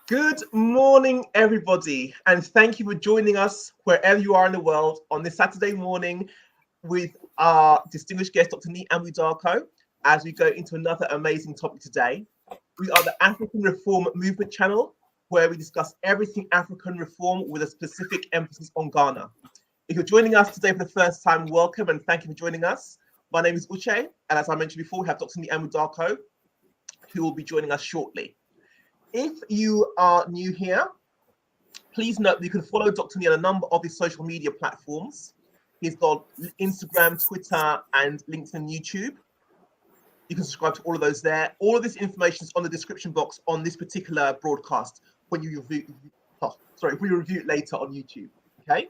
Good morning, everybody, and thank you for joining us wherever you are in the world on this Saturday morning with our distinguished guest, Dr. Nii Amu Darko, as we go into another amazing topic today. We are the African Reform Movement channel, where we discuss everything African reform with a specific emphasis on Ghana. If you're joining us today for the first time, welcome and thank you for joining us. My name is Uche, and as I mentioned before, we have Dr. Nii Amu Darko, who will be joining us shortly. If you are new here, please note that you can follow Dr. Nii on a number of his social media platforms. He's got Instagram, Twitter, and LinkedIn and YouTube. You can subscribe to all of those there. All of this information is on the description box on this particular broadcast when you review it later on YouTube. Okay.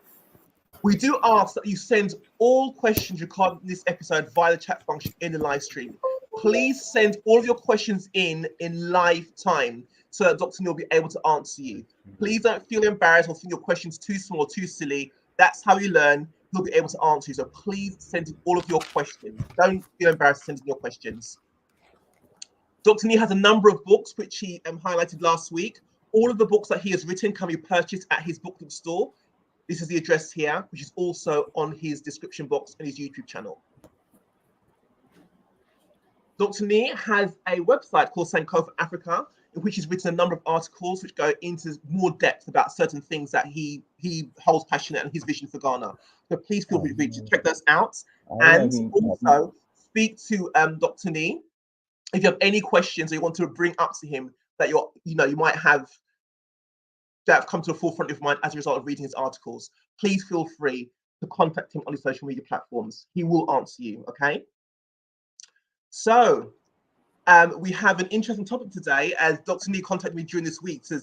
We do ask that you send all questions regarding this episode via the chat function in the live stream. Please send all of your questions in live time so that Dr. Nii will be able to answer you. Please don't feel embarrassed or think your question's too small or too silly. That's how you learn. He'll be able to answer you. So please send in all of your questions. Don't feel embarrassed sending your questions. Dr. Nii has a number of books which he highlighted last week. All of the books that he has written can be purchased at his booklet store. This is the address here, which is also on his description box and his YouTube channel. Dr. Nii has a website called Sankofa Africa, in which he's written a number of articles which go into more depth about certain things that he holds passionate and his vision for Ghana. So please feel free to check those out. And also speak to Dr. Nii if you have any questions or you want to bring up to him that you might have that have come to the forefront of your mind as a result of reading his articles. Please feel free to contact him on his social media platforms. He will answer you, okay? So we have an interesting topic today, as Dr. Nii contacted me during this week to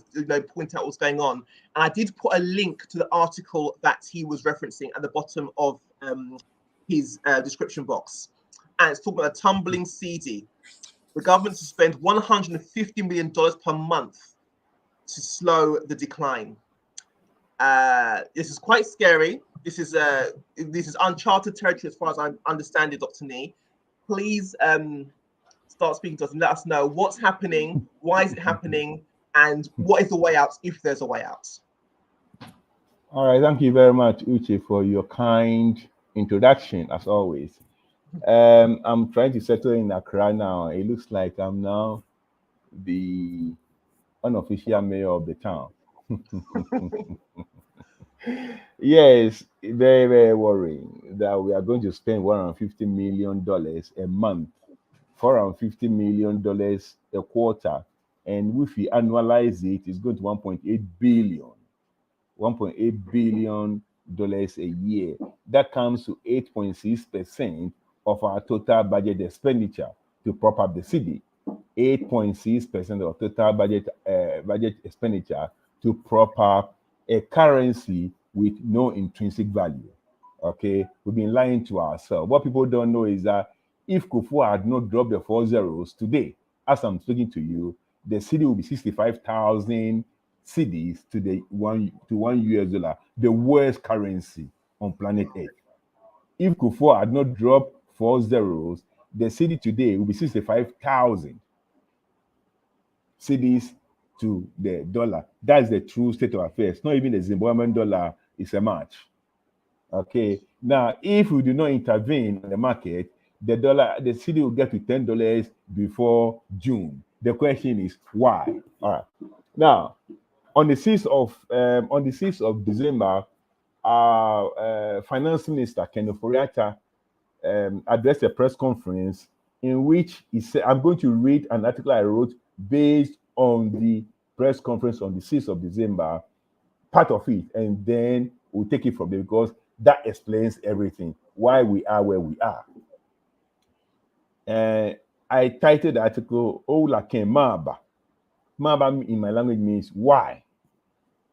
point out what's going on. And I did put a link to the article that he was referencing at the bottom of his description box. And it's talking about a tumbling Cedi. The government to spend $150 million per month to slow the decline. This is quite scary. This is uncharted territory as far as I understand it, Dr. Nii. Please start speaking to us and let us know what's happening, why is it happening, and what is the way out if there's a way out. All right, thank you very much, Uche, for your kind introduction, as always. I'm trying to settle in Accra now. It looks like I'm now the unofficial mayor of the town. Yes, very, very worrying that we are going to spend $150 million a month, $450 million a quarter, and if we annualize it, it's going to $1.8 billion a year. That comes to 8.6% of our total budget expenditure to prop up the city. 8.6% of total budget expenditure to prop up a currency with no intrinsic value. Okay, we've been lying to ourselves. What people don't know is that if Kufuor had not dropped the 4 zeros today, as I'm speaking to you, the cedi will be 65,000 cedis to $1 US, the worst currency on planet Earth. If Kufuor had not dropped 4 zeros, the cedi today will be 65,000 cedis to the dollar. That's the true state of affairs. Not even the Zimbabwean dollar is a match. Okay. Now, if we do not intervene on the market, the cedi will get to $10 before June. The question is why? All right. Now, on the 6th of December, our finance minister Kenneth Oriata addressed a press conference in which he said, I'm going to read an article I wrote based on the press conference on the 6th of December, part of it, and then we'll take it from there because that explains everything, why we are where we are. I titled the article, Ola Ken Maba. Maba in my language means why.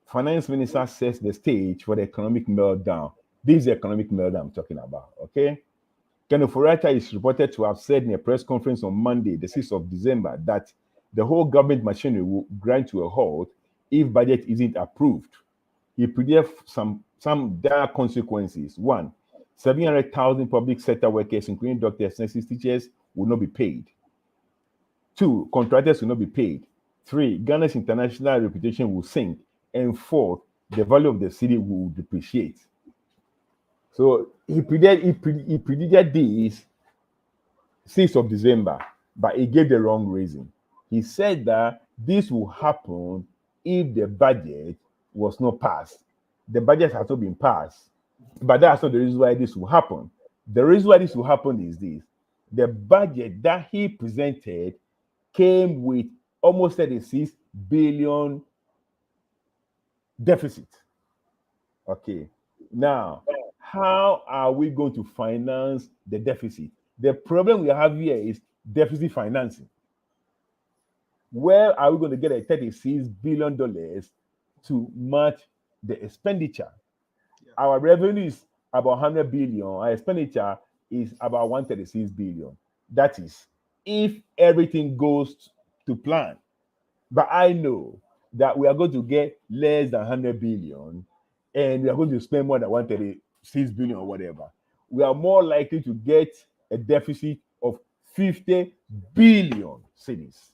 Finance minister sets the stage for the economic meltdown. This is the economic meltdown I'm talking about, okay? Kenneth Oriata is reported to have said in a press conference on Monday, the 6th of December, that the whole government machinery will grind to a halt if budget isn't approved. He predicted some dire consequences. One, 700,000 public sector workers, including doctors, nurses, teachers, will not be paid. Two, contractors will not be paid. Three, Ghana's international reputation will sink. And fourth, the value of the city will depreciate. So he predicted this 6th of December, but he gave the wrong reason. He said that this will happen if the budget was not passed. The budget has not been passed, but that's not the reason why this will happen. The reason why this will happen is this: the budget that he presented came with almost 36 billion deficit. Okay, now how are we going to finance the deficit? The problem we have here is deficit financing. Where are we going to get a $36 billion to match the expenditure? Yeah. Our revenue is about 100 billion. Our expenditure is about 136 billion. That is, if everything goes to plan. But I know that we are going to get less than 100 billion and we are going to spend more than 136 billion or whatever. We are more likely to get a deficit of 50 billion cedis.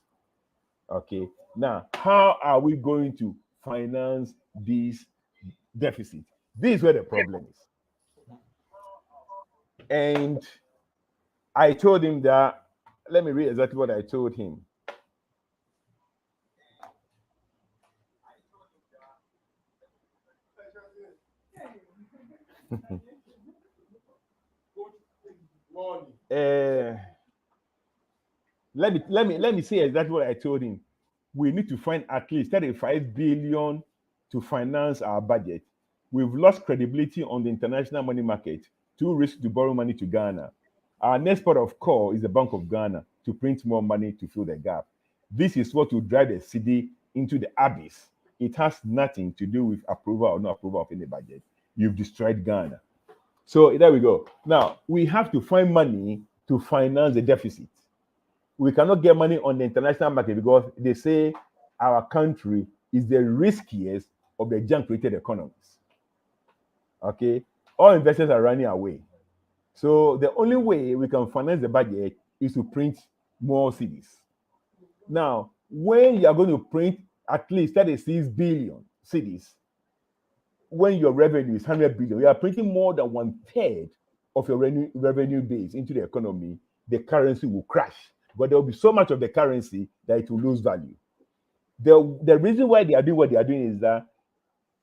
Okay, now how are we going to finance this deficit? This is where the problem is. And I told him that, let me read exactly what I told him. Let me say exactly what I told him. We need to find at least 35 billion to finance our budget. We've lost credibility on the international money market. Too risky to borrow money to Ghana. Our next port of call is the Bank of Ghana to print more money to fill the gap. This is what will drive the Cedi into the abyss. It has nothing to do with approval or no approval of any budget. You've destroyed Ghana. So there we go. Now, we have to find money to finance the deficit. We cannot get money on the international market because they say our country is the riskiest of the junk-rated economies. Okay? All investors are running away. So the only way we can finance the budget is to print more cedis. Now, when you are going to print at least 36 billion cedis, when your revenue is 100 billion, you are printing more than 1/3 of your revenue base into the economy, the currency will crash. But there will be so much of the currency that it will lose value. The reason why they are doing what they are doing is that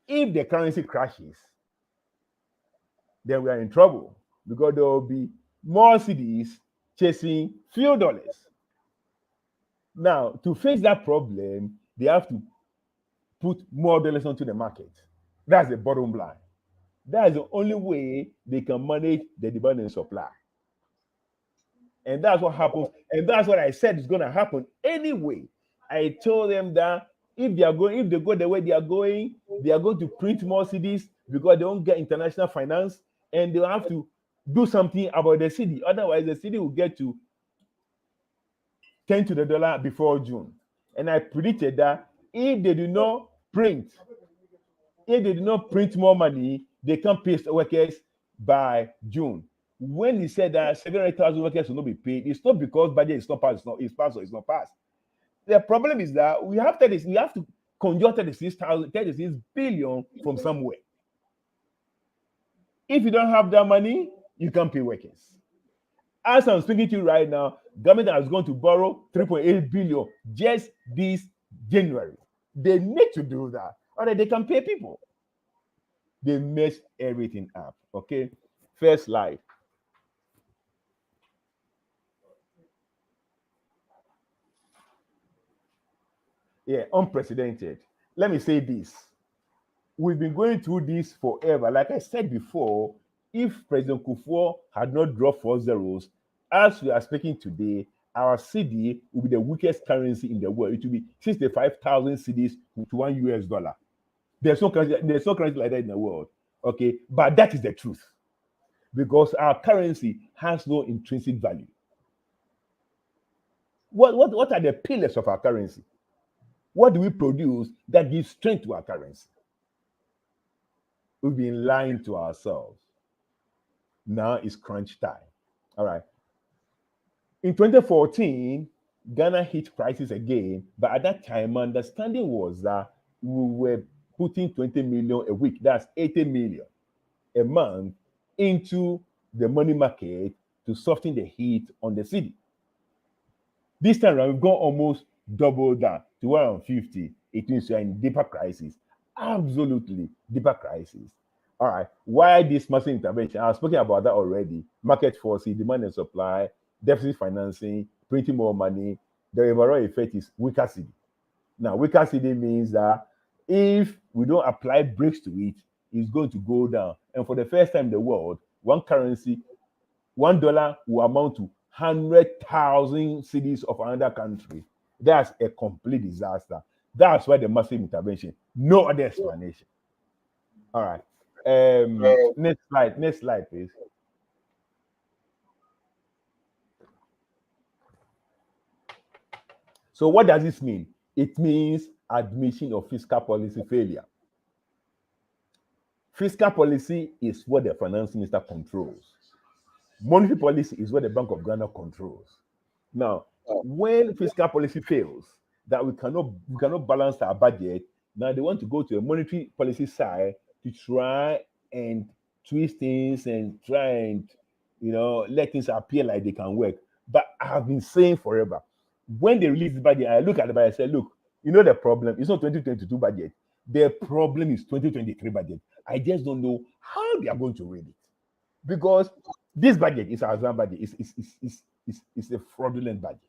if the currency crashes, then we are in trouble because there will be more cedis chasing few dollars. Now, to face that problem, they have to put more dollars onto the market. That's the bottom line. That is the only way they can manage the demand and supply. And that's what happens. And that's what I said is going to happen anyway. I told them that if they go the way they are going to print more cedis because they don't get international finance, and they'll have to do something about the cedi. Otherwise, the cedi will get to 10 to the dollar before June. And I predicted that if they do not print more money, they can pay workers by June. When he said that 700,000 workers will not be paid, it's not because budget is not passed, it's passed or it's not passed. The problem is that we have to conjure 36 billion from somewhere. If you don't have that money, you can't pay workers. As I'm speaking to you right now, government has gone to borrow 3.8 billion just this January. They need to do that, or they can pay people. They mess everything up. Okay, first slide. Yeah, unprecedented. Let me say this. We've been going through this forever. Like I said before, if President Kufuor had not dropped 4 zeros, as we are speaking today, our cedi will be the weakest currency in the world. It will be 65,000 cedis to $1. There's no currency like that in the world. Okay, but that is the truth. Because our currency has no intrinsic value. What are the pillars of our currency? What do we produce that gives strength to our currency? We've been lying to ourselves. Now it's crunch time. All right. In 2014, Ghana hit crisis again, but at that time, my understanding was that we were putting 20 million a week, that's 80 million a month, into the money market to soften the heat on the city. This time around, we've gone almost double that to 150. It means we are in deeper crisis. Absolutely deeper crisis. All right. Why this massive intervention? I've spoken about that already. Market forces, demand and supply, deficit financing, printing more money. The overall effect is weaker city. Now, weaker city means that if we don't apply brakes to it, it's going to go down. And for the first time in the world, one currency, $1 will amount to 100,000 cities of another country. That's a complete disaster. That's why the massive intervention. No other explanation. All right. Next slide, please. So what does this mean? It means admission of fiscal policy failure. Fiscal policy is what the finance minister controls. Monetary policy is what the Bank of Ghana controls. Now, when fiscal policy fails, that we cannot balance our budget, now they want to go to a monetary policy side to try and twist things and try and let things appear like they can work. But I have been saying forever, when they release the budget, I look at the budget and say, look, the problem, it's not 2022 budget. The problem is 2023 budget. I just don't know how they are going to read it. Because this budget is our budget. It's a fraudulent budget.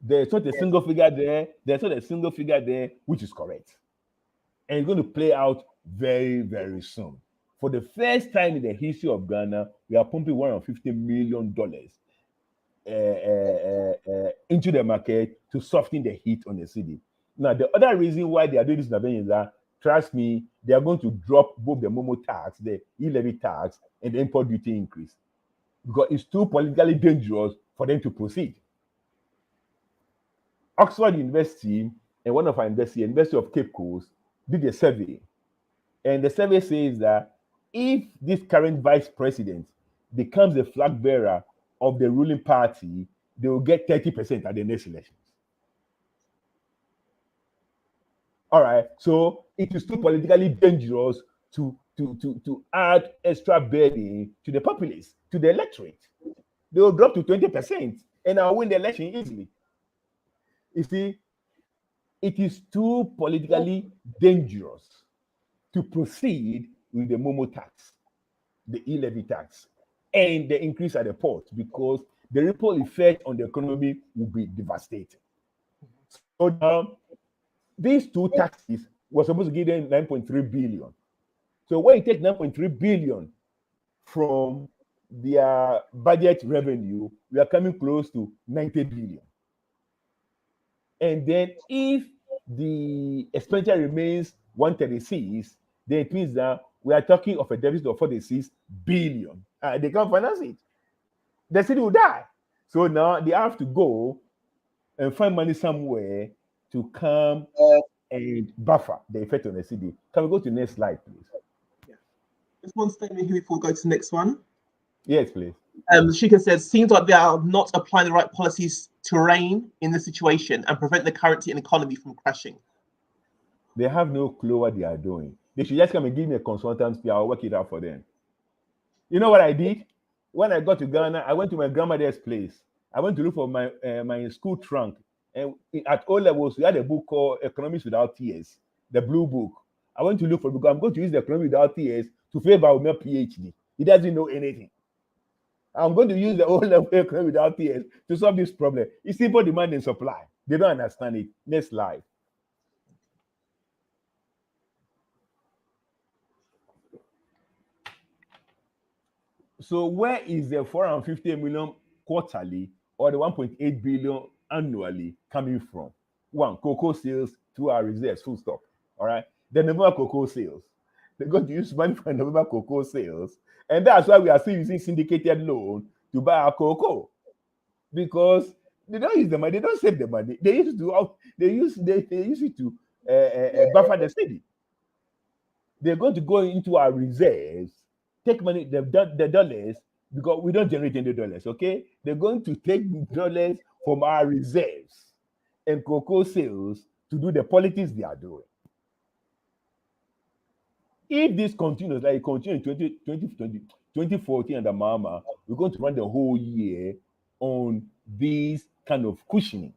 There's not a single figure there. There's not a single figure there, which is correct. And it's going to play out very, very soon. For the first time in the history of Ghana, we are pumping $150 million into the market to soften the heat on the city. Now, the other reason why they are doing this intervention is that, trust me, they are going to drop both the Momo tax, the e-levy tax, and the import duty increase. Because it's too politically dangerous for them to proceed. Oxford University and one of our universities, University of Cape Coast, did a survey. And the survey says that if this current vice president becomes the flag bearer of the ruling party, they will get 30% at the next elections. All right, so it is too politically dangerous to add extra burden to the populace, to the electorate. They will drop to 20% and I'll win the election easily. You see, it is too politically dangerous to proceed with the Momo tax, the e-levy tax, and the increase at the port, because the ripple effect on the economy will be devastating. So now, these two taxes were supposed to give them 9.3 billion. So when you take 9.3 billion from their budget revenue, we are coming close to 90 billion. And then if the expenditure remains 136, then it means that we are talking of a deficit of 46 billion. They can't finance it. The city will die. So now they have to go and find money somewhere to come and buffer the effect on the city. Can we go to the next slide, please? Yeah. Just one statement here before we go to the next one. Yes, please. Shika says, seems like they are not applying the right policies to rein in the situation and prevent the currency and economy from crashing. They have no clue what they are doing. They should just come and give me a consultant fee. I'll work it out for them. You know what I did? When I got to Ghana, I went to my grandmother's place. I went to look for my my school trunk. And at O levels, we had a book called Economics Without Tears, the blue book. I went to look for it because I'm going to use the Economics Without Tears to favor with my PhD. He doesn't know anything. I'm going to use the O-level Economics Without Tears to solve this problem. It's simple demand and supply. They don't understand it. Next slide. So where is the 450 million quarterly or the 1.8 billion annually coming from? One, cocoa sales through our reserves, full stop. All right. The November cocoa sales. They're going to use money for November cocoa sales. And that's why we are still using syndicated loan to buy our cocoa. Because they don't use the money, they don't save the money. They use it to buffer the city. They're going to go into our reserves, take money, the dollars, because we don't generate any dollars, okay? They're going to take dollars from our reserves and cocoa sales to do the politics they are doing. If this continues, like it continues in 2014 under Mama, we're going to run the whole year on this kind of cushioning.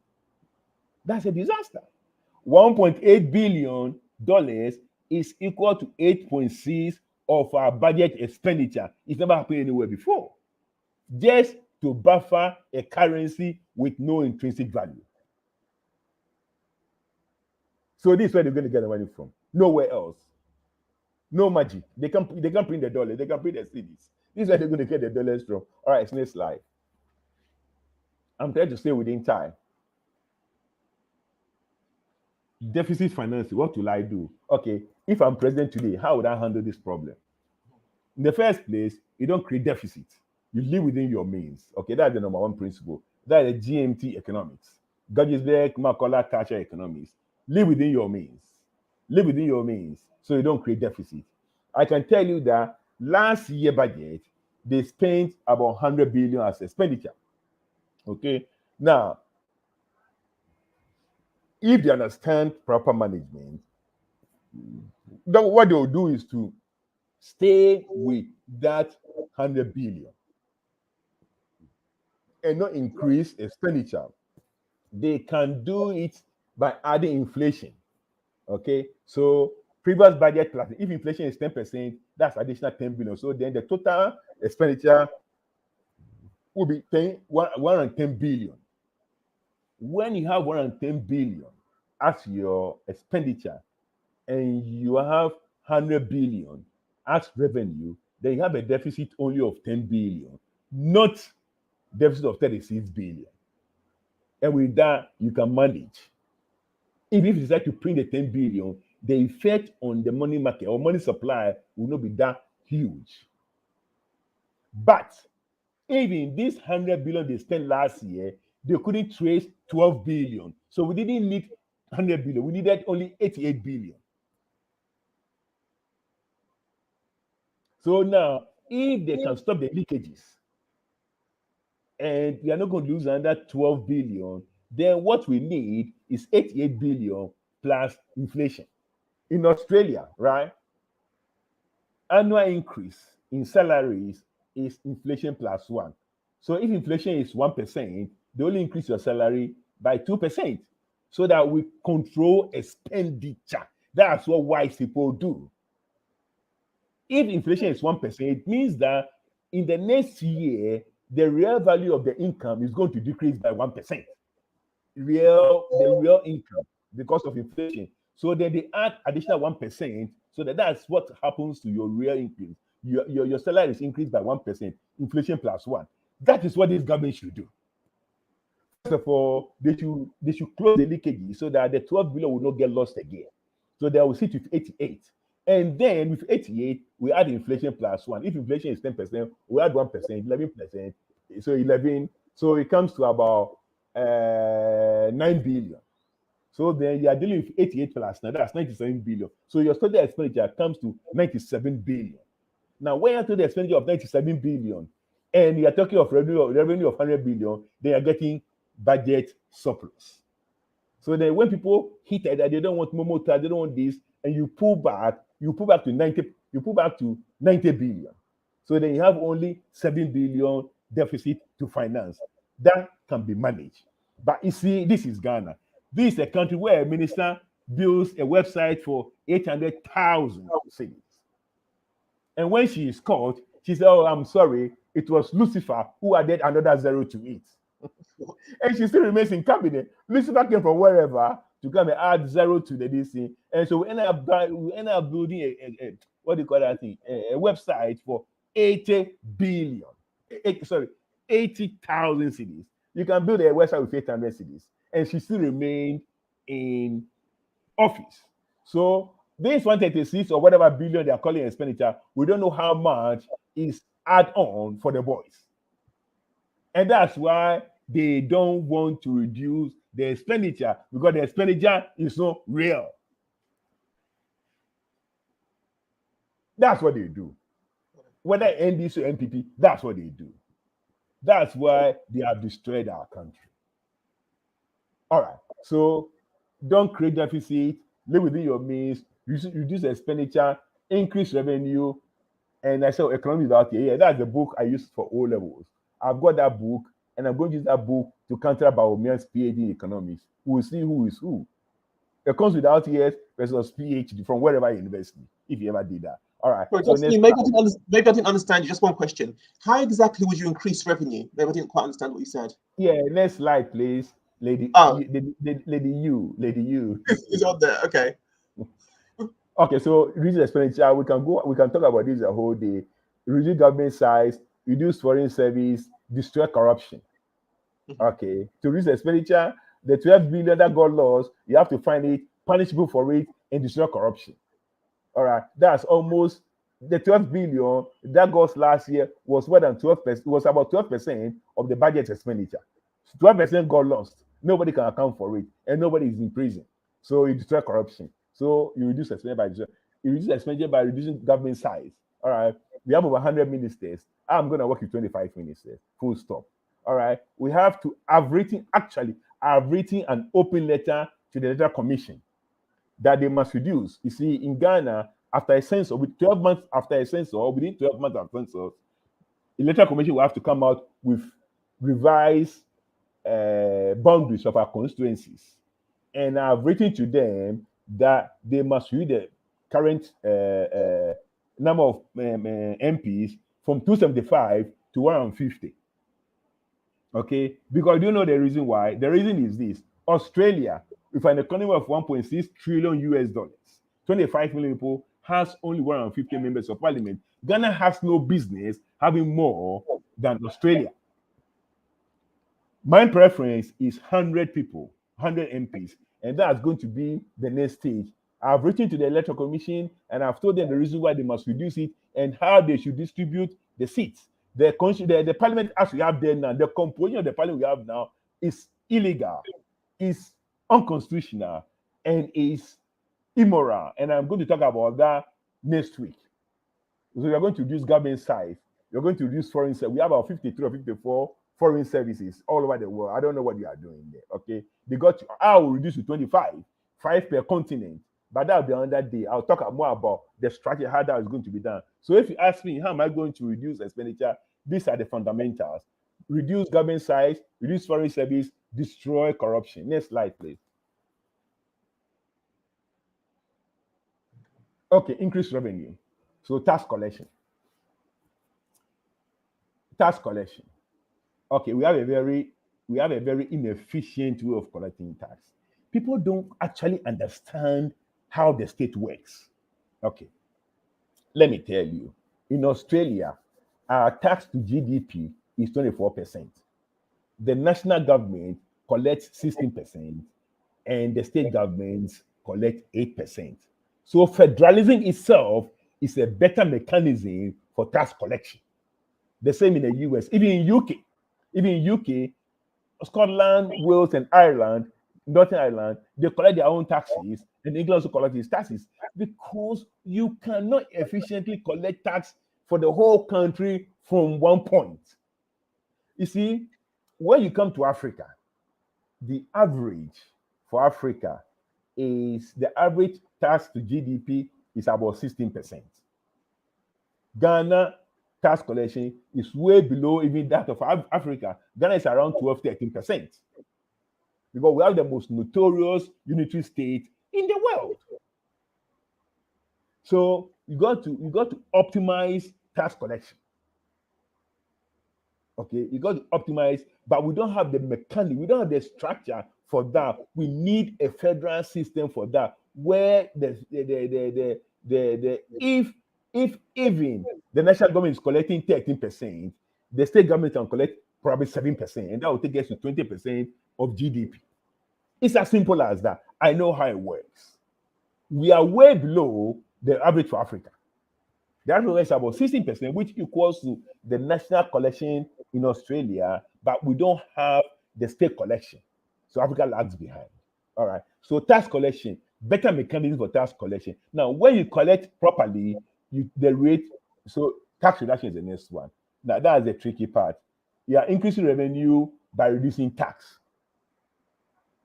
That's a disaster. $1.8 billion is equal to 8.6 of our budget expenditure. It's never happened anywhere before. Just to buffer a currency with no intrinsic value. So this is where they're going to get the money from. Nowhere else. No magic. They can't print the dollar. They can print the cedis. This is where they're going to get the dollars from. All right, next slide. I'm trying to stay within time. Deficit financing. What will I do? Okay, if I'm president today, how would I handle this problem? In the first place, you don't create deficit. You live within your means. Okay, that's the number one principle. That's the GMT economics. Gettysburg, Macaulay, Thatcher economics. Live within your means. Live within your means so you don't create deficit. I can tell you that last year budget, they spent about 100 billion as expenditure. Okay, now, if they understand proper management, what they'll do is to stay with that 100 billion and not increase expenditure. They can do it by adding inflation. Okay, so previous budget plus, if inflation is 10%, that's additional 10 billion. So then the total expenditure will be 110 billion. When you have 110 billion as your expenditure and you have 100 billion as revenue, then you have a deficit only of 10 billion, not deficit of 36 billion. And with that, you can manage. If you decide to print the 10 billion, the effect on the money market or money supply will not be that huge. But even this 100 billion they spent last year, they couldn't trace 12 billion. So we didn't need 100 billion. We needed only 88 billion. So now, if they can stop the leakages and we are not going to lose another 12 billion, then what we need is 88 billion plus inflation. In Australia, right? Annual increase in salaries is inflation plus 1. So if inflation is 1%, they only increase your salary by 2%, so that we control expenditure. That's what wise people do. If inflation is 1%, it means that in the next year, the real value of the income is going to decrease by 1%. The real income because of inflation. So then they add additional 1%, so that's what happens to your real increase. Your salary is increased by 1%, inflation plus 1. That is what this government should do. First of all, they should close the leakages so that the 12 billion will not get lost again. So they will sit with 88. And then with 88, we add inflation plus 1. If inflation is 10%, we add 1%, 11%. So 11. So it comes to about 9 billion. So then you are dealing with 88 plus 9, that's 97 billion. So your total expenditure comes to 97 billion. Now, when you have the expenditure of 97 billion and you are talking of revenue of 100 billion, they are getting budget surplus. So then when people hit it that they don't want Momota, they don't want this, and you pull back to 90 billion. So then you have only 7 billion deficit to finance. That can be managed. But you see, this is Ghana. This is a country where a minister builds a website for 800,000 cedis. And when she is caught, she said, "Oh, I'm sorry, it was Lucifer who added another 0 to it." And she still remains in cabinet. Lucifer came from wherever to come and add 0 to the DC. And so we ended up building a what do you call that thing? A website for 80 billion. 80,000 cedis. You can build a website with 800 cedis. And she still remained in office. So this 136 or whatever billion they are calling expenditure, we don't know how much is add on for the boys. And that's why they don't want to reduce the expenditure, because the expenditure is not real. That's what they do. whether NDC or MPP, that's what they do. That's why they have destroyed our country. All right. So don't create deficit, live within your means, reduce expenditure, increase revenue. And I said, economics out here. Yeah, that's the book I used for O levels. I've got that book, and I'm going to use that book to counter Baumian's PhD in economics. We'll see who is who. It comes without years versus PhD from wherever university, if you ever did that. All right. So maybe I didn't understand you. Just one question. How exactly would you increase revenue? Maybe I didn't quite understand what you said. Yeah, next slide, please. Lady you. It's on there. Okay. Okay, so reduce expenditure. We can talk about this a whole day. Reduce government size, reduce foreign service, destroy corruption. Okay. To reduce expenditure, the 12 billion that got lost, you have to find it, punish people for it, and destroy corruption. All right, that's almost the 12 billion that got last year was more than 12%. It was about 12% of the budget expenditure. 12% got lost. Nobody can account for it, and nobody is in prison. So you destroy corruption. So you reduce expenditure by reducing government size. All right, we have over 100 ministers. I'm going to work with 25 ministers. Full stop. All right, we have to have written an open letter to the Electoral Commission that they must reduce. You see, in Ghana, after a census, with 12 months after a census, or within 12 months after a census, the Electoral Commission will have to come out with revised boundaries of our constituencies. And I've written to them that they must read the current number of MPs from 275 to 150. Okay, because you know the reason why. The reason is this: Australia, with an economy of 1.6 trillion US dollars, 25 million people, has only 150 members of parliament. Ghana has no business having more than Australia. My preference is 100 people, 100 MPs, and that's going to be the next stage. I've written to the Electoral Commission and I've told them the reason why they must reduce it and how they should distribute the seats. The parliament as we have there now, the composition of the parliament we have now is illegal, is unconstitutional, and is immoral. And I'm going to talk about that next week. So we are going to reduce government size. We're going to reduce foreign service. We have about 53 or 54 foreign services all over the world. I don't know what you are doing there. Okay, I will reduce to 25, 5 per continent. But that'll be another day. I'll talk more about the strategy, how that is going to be done. So if you ask me, how am I going to reduce expenditure? These are the fundamentals. Reduce government size, reduce foreign service, destroy corruption. Next slide, please. Okay, increase revenue. So tax collection. Tax collection. Okay, we have a very inefficient way of collecting tax. People don't actually understand how the state works. Okay, let me tell you. In Australia, our tax to GDP is 24%. The national government collects 16%, and the state governments collect 8%. So federalism itself is a better mechanism for tax collection. The same in the US, even in UK, Scotland, Wales, and Ireland, Northern Ireland, they collect their own taxes, and England also collects its taxes because you cannot efficiently collect tax for the whole country from one point. You see, when you come to Africa, the average for Africa is the average tax to GDP is about 16%. Ghana tax collection is way below even that of Africa. Ghana is around 12-13%. Because we have the most notorious unitary state in the world. So you got to optimize tax collection. Okay, you got to optimize, but we don't have the mechanism, we don't have the structure for that. We need a federal system for that, where if even the national government is collecting 13%, the state government can collect probably 7%, and that will take us to 20% of GDP. It's as simple as that. I know how it works. We are way below the average for Africa. The average is about 16%, which equals to the national collection in Australia, but we don't have the state collection. So Africa lags behind. All right. So tax collection, better mechanism for tax collection. Now, when you collect properly, the rate, so Tax reduction is the next one. Now, that's the tricky part. You are increasing revenue by reducing tax.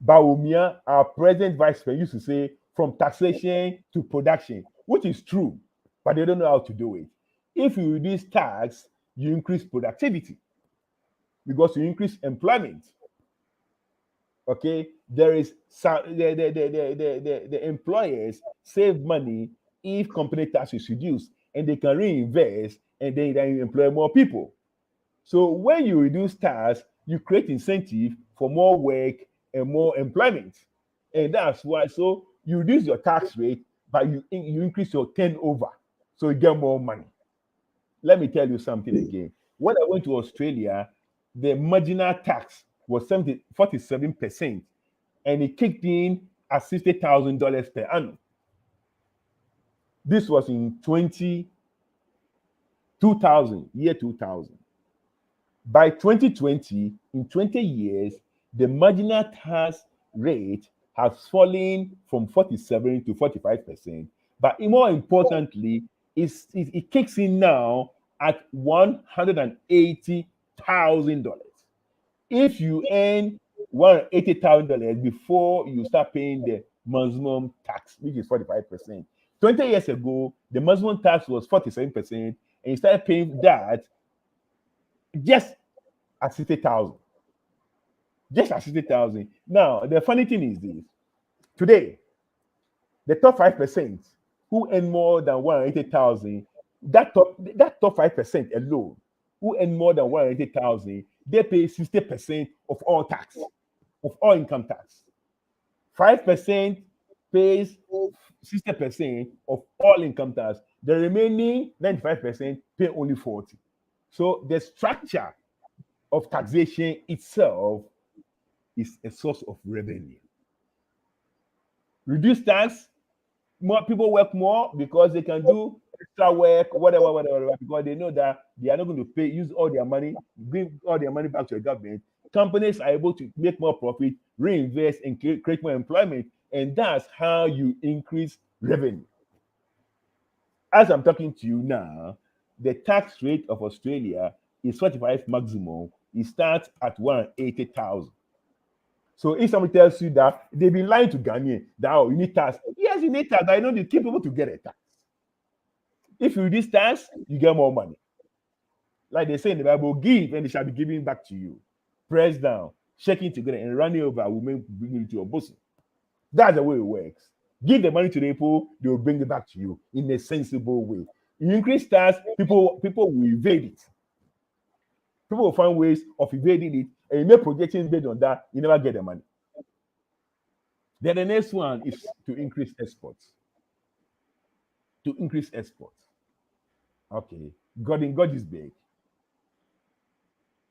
Baumia, our present vice president, used to say from taxation to production, which is true, but they don't know how to do it. If you reduce tax, you increase productivity because you increase employment. Okay, there is the employers save money if company tax is reduced, and they can reinvest and then they employ more people. So when you reduce tax, you create incentive for more work and more employment, and that's why. So you reduce your tax rate, but you increase your turnover, so you get more money. Let me tell you something again. When I went to Australia, the marginal tax was 47%, and it kicked in at $60,000 per annum. This was in 2000, year 2000. By 2020, in 20 years, the marginal tax rate has fallen from 47 to 45%. But more importantly, it kicks in now at $180,000. If you earn $180,000 before you start paying the maximum tax, which is 45%. 20 years ago, the maximum tax was 47%, and you started paying that just at 60,000. Just at 60,000. Now, the funny thing is this. Today, the top 5% who earn more than 180,000, that top 5% alone, who earn more than 180,000, they pay 60% of all tax, of all income tax. 5% pays 60% of all income tax. The remaining 95% pay only 40%. So the structure of taxation itself is a source of revenue. Reduce tax, more people work more because they can do extra work, whatever, because they know that they are not going to use all their money, bring all their money back to the government. Companies are able to make more profit, reinvest, and create more employment, and that's how you increase revenue. As I'm talking to you now, the tax rate of Australia is 45 maximum. It starts at 180,000. So if somebody tells you that they've been lying to Ghanaians that you need tax, yes, you need tax. I know you keep people to get a tax. If you reduce tax, you get more money. Like they say in the Bible, give and it shall be given back to you. Press down, shaking together, and running over will bring it to your bosom. That's the way it works. Give the money to the people, they will bring it back to you in a sensible way. You increase tax, people will evade it. People will find ways of evading it, and you make projections based on that, you never get the money. Then the next one is to increase exports. To increase exports. Okay. God is big.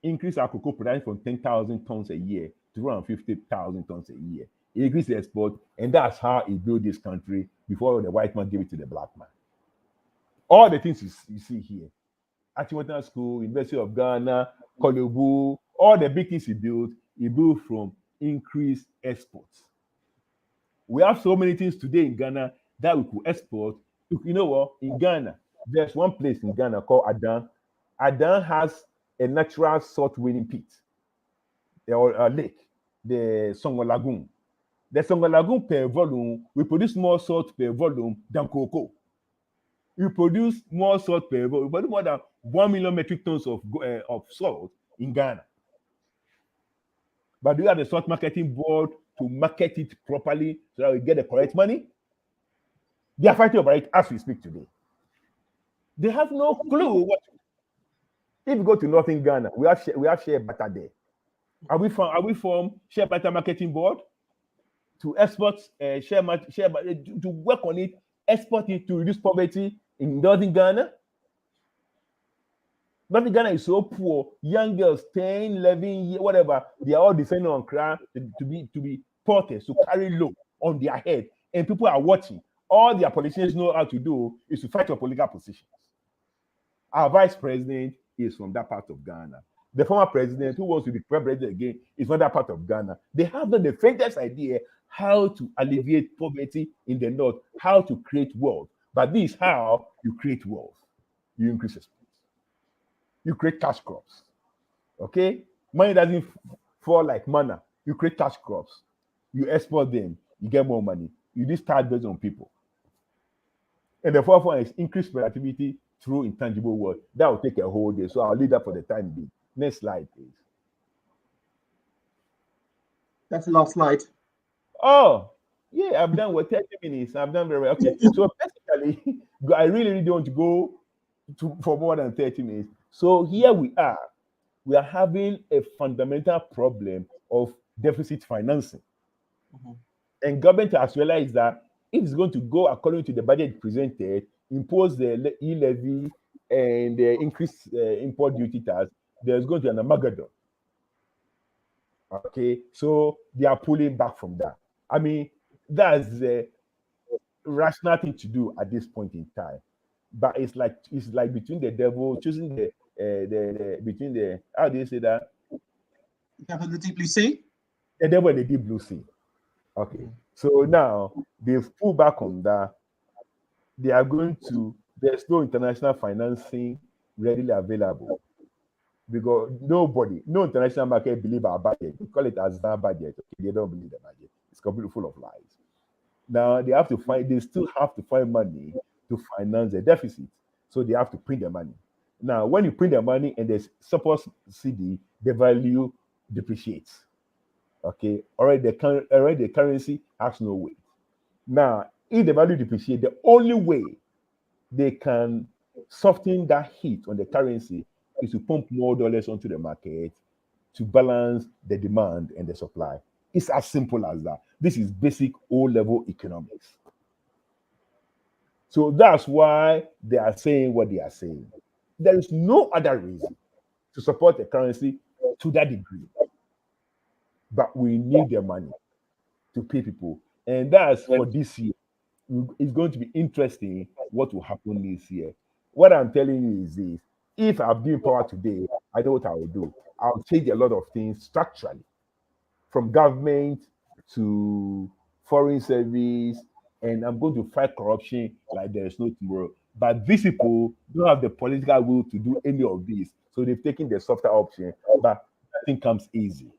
Increase our cocoa production from 10,000 tons a year to around 50,000 tons a year. Increase the export, and that's how he built this country before the white man gave it to the black man. All the things you see here, Achiwatan School, University of Ghana, Kolebu, all the big things he built from increased exports. We have so many things today in Ghana that we could export. You know what? In Ghana, there's one place in Ghana called Adan. Adan has a natural salt winning pit, or a lake, the Songo Lagoon. The Songo Lagoon per volume, we produce more salt per volume than cocoa. We produce more salt per volume. We produce more than 1 million metric tons of salt in Ghana. But do you have a salt marketing board to market it properly so that we get the correct money? They are fighting over it as we speak today. They have no clue what. If you go to northern Ghana, we have share butter there. Are we from share butter marketing board to export share to work on it, export it to reduce poverty in northern Ghana? Northern Ghana is so poor. Young girls, 10, 11 years, whatever, they are all depending on crime to be porters, to carry load on their head, and people are watching. All their politicians know how to do is to fight for political positions. Our vice president is from that part of Ghana. The former president, who wants to be president again, is from that part of Ghana. They have the faintest idea how to alleviate poverty in the north, how to create wealth. But this is how you create wealth. You increase exports. you create cash crops. Okay? Money doesn't fall like manna. You create cash crops. You export them. You get more money. You do start based on people. And the fourth one is increased productivity through intangible work. That will take a whole day. So I'll leave that for the time being. Next slide, please. That's the last slide. Oh, yeah, I'm done with 30 minutes. I'm done very well. Okay, so basically, I really don't go for more than 30 minutes. So here we are. We are having a fundamental problem of deficit financing. Mhm. And government has realized that if it's going to go according to the budget presented, impose the e-levy and the increased import duty tax, there's going to be an Armageddon. Okay, so they are pulling back from that. I mean, that's the rational thing to do at this point in time. But it's like between the devil choosing the between the how do you say that, You have the deep blue sea. the devil and the deep blue sea. Okay, Mhm. so now they've pulled back on that. They are going to, there's no international financing readily available because no international market believe our budget. They call it as our budget. Okay, they don't believe the budget. It's completely full of lies. Now they still have to find money to finance the deficit. So they have to print the money. Now, when you print the money and there's surplus Cedi, the value depreciates. Okay, already the currency has no weight. Now, if the value depreciates, the only way they can soften that heat on the currency is to pump more dollars onto the market to balance the demand and the supply. It's as simple as that. This is basic O-level economics. So that's why they are saying what they are saying. There is no other reason to support the currency to that degree, but we need the money to pay people. And that's for this year. It's going to be interesting what will happen this year. What I'm telling you is this: if I'm given power today, I know what I will do. I'll change a lot of things structurally, from government to foreign service, and I'm going to fight corruption like there is no tomorrow. But these people don't have the political will to do any of this, so they've taken the softer option. But nothing comes easy,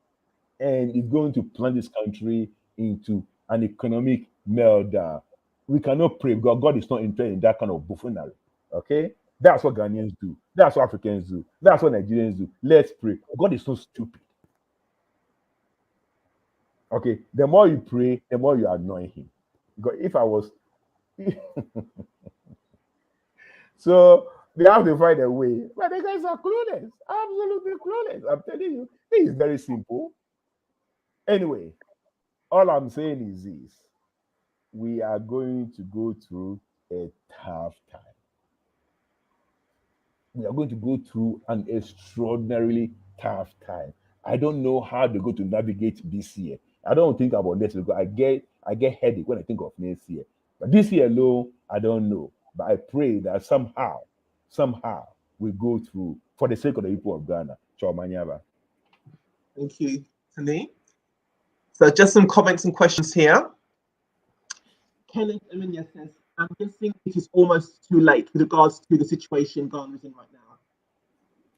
and it's going to plunge this country into an economic meltdown. We cannot pray because God is not interested in that kind of buffoonery. Okay? That's what Ghanaians do. That's what Africans do. That's what Nigerians do. Let's pray. God is so stupid. Okay? The more you pray, the more you annoy him. Because if I was so they have to find a way. But the guys are clueless. Absolutely clueless. I'm telling you, it is very simple. Anyway, all I'm saying is this: we are going to go through a tough time. We are going to go through an extraordinarily tough time. I don't know how they're going to navigate this year. I don't think about next year because I get headache when I think of next year. But this year alone, I don't know. But I pray that somehow we go through for the sake of the people of Ghana. Chomanyaba. Thank you, Tani. So just some comments and questions here. Kenneth Eminia says, I'm guessing it is almost too late with regards to the situation Ghana is in right now.